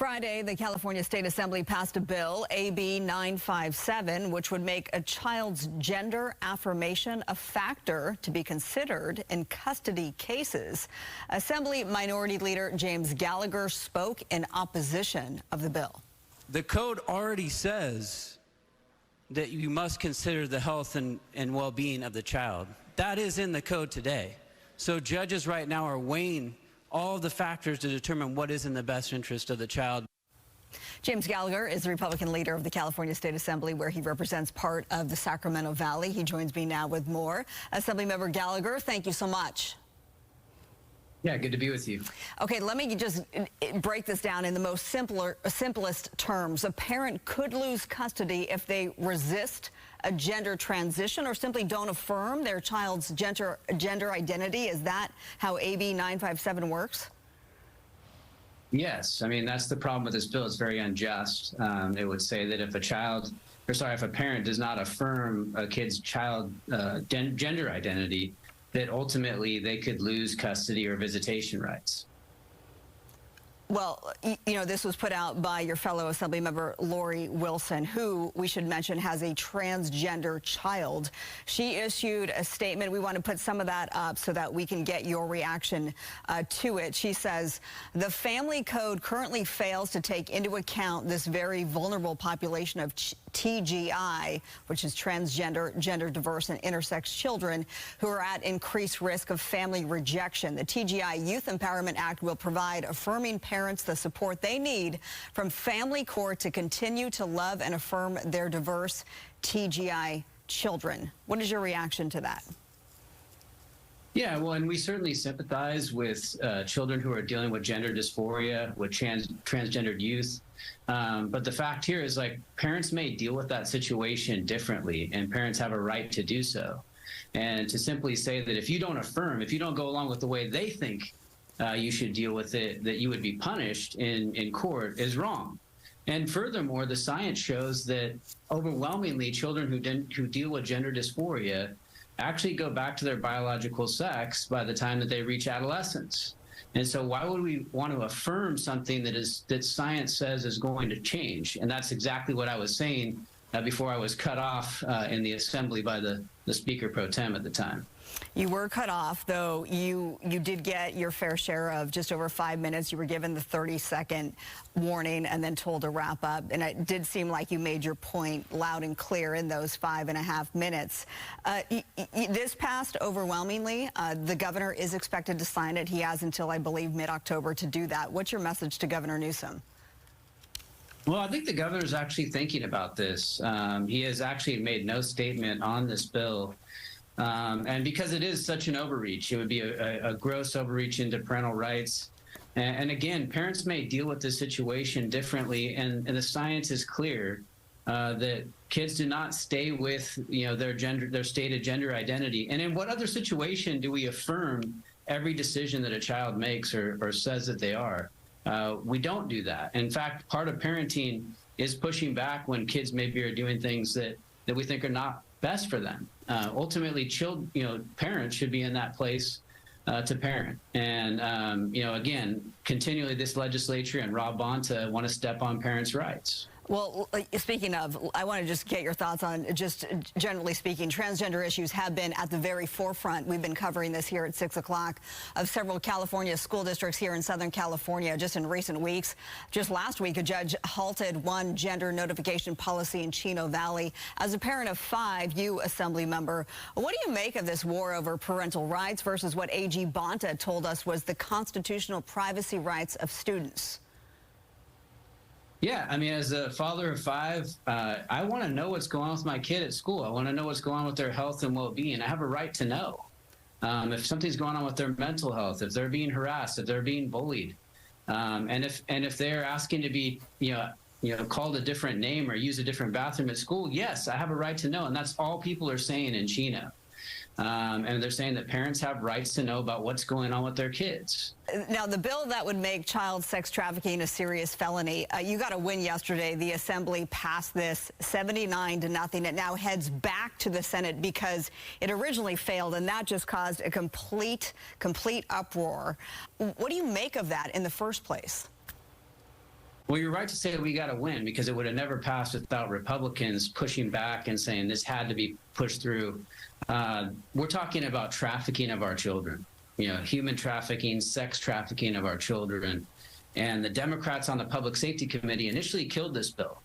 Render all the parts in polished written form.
Friday, the California State Assembly passed a bill, AB 957, which would make a child's gender affirmation a factor to be considered in custody cases. Assembly Minority Leader James Gallagher spoke in opposition of the bill. The code already says that you must consider the health and well-being of the child. That is in the code today. So judges right now are weighing all the factors to determine what is in the best interest of the child. James Gallagher is the Republican leader of the California State Assembly, where he represents part of the Sacramento Valley. He joins me now with more. Assemblymember Gallagher, thank you so much. Yeah, good to be with you. Okay, let me just break this down in the most simplest terms. A parent could lose custody if they resist a gender transition or simply don't affirm their child's gender identity. Is that how AB 957 works? Yes, I mean, that's the problem with this bill. It's very unjust. It would say that if if a parent does not affirm a kid's gender identity, that ultimately they could lose custody or visitation rights. Well, you know, this was put out by your fellow Assemblymember Lori Wilson, who, we should mention, has a transgender child. She issued a statement. We want to put some of that up so that we can get your reaction to it. She says, the family code currently fails to take into account this very vulnerable population of TGI, which is transgender, gender diverse, and intersex children who are at increased risk of family rejection. The TGI Youth Empowerment Act will provide affirming parents the support they need from family court to continue to love and affirm their diverse TGI children. What is your reaction to that? Yeah, well, and we certainly sympathize with children who are dealing with gender dysphoria, with transgendered youth. But the fact here is, like, parents may deal with that situation differently, and parents have a right to do so. And to simply say that if you don't affirm, if you don't go along with the way they think you should deal with it, that you would be punished in court is wrong. And furthermore, the science shows that overwhelmingly children who deal with gender dysphoria actually go back to their biological sex by the time that they reach adolescence. And so why would we want to affirm something that science says is going to change? And that's exactly what I was saying before I was cut off in the assembly by the Speaker Pro Tem at the time. You were cut off, though. You did get your fair share of just over 5 minutes. You were given the 30-second warning and then told to wrap up. And it did seem like you made your point loud and clear in those 5.5 minutes. This passed overwhelmingly. The governor is expected to sign it. He has until, I believe, mid-October to do that. What's your message to Governor Newsom? Well, I think the governor is actually thinking about this. He has actually made no statement on this bill. And because it is such an overreach, it would be a gross overreach into parental rights. And again, parents may deal with this situation differently, and the science is clear that kids do not stay with their stated gender identity. And in what other situation do we affirm every decision that a child makes or says that they are? We don't do that. In fact, part of parenting is pushing back when kids maybe are doing things that we think are not best for them. Ultimately, parents should be in that place to parent. And again, continually, this legislature and Rob Bonta want to step on parents' rights. Well, speaking of, I want to just get your thoughts on, just generally speaking, transgender issues have been at the very forefront. We've been covering this here at 6 o'clock of several California school districts here in Southern California just in recent weeks. Just last week, a judge halted one gender notification policy in Chino Valley. As a parent of 5, you, Assembly member, what do you make of this war over parental rights versus what AG Bonta told us was the constitutional privacy rights of students? Yeah, I mean, as a father of 5, I want to know what's going on with my kid at school. I want to know what's going on with their health and well-being. I have a right to know. If something's going on with their mental health, if they're being harassed, if they're being bullied, and if they're asking to be, called a different name or use a different bathroom at school, yes, I have a right to know. And that's all people are saying in Chino. And they're saying that parents have rights to know about what's going on with their kids. Now, the bill that would make child sex trafficking a serious felony, you got a win yesterday. The Assembly passed this 79-0. It now heads back to the Senate because it originally failed, and that just caused a complete uproar. What do you make of that in the first place? Well, you're right to say we got to win, because it would have never passed without Republicans pushing back and saying this had to be pushed through. We're talking about trafficking of our children, human trafficking, sex trafficking of our children. And the Democrats on the Public Safety Committee initially killed this bill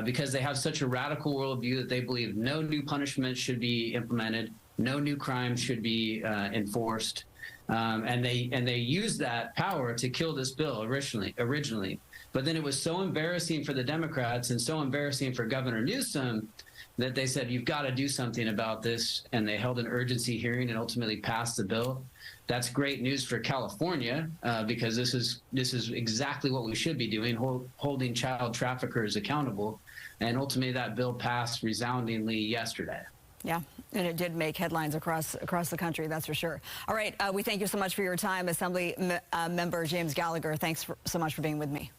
because they have such a radical worldview that they believe no new punishment should be implemented, no new crimes should be enforced. And they used that power to kill this bill originally. But then it was so embarrassing for the Democrats and so embarrassing for Governor Newsom that they said, you've got to do something about this. And they held an urgency hearing and ultimately passed the bill. That's great news for California because this is exactly what we should be doing, holding child traffickers accountable. And ultimately that bill passed resoundingly yesterday. Yeah, and it did make headlines across the country, that's for sure. All right, we thank you so much for your time, Assembly Member James Gallagher. Thanks so much for being with me.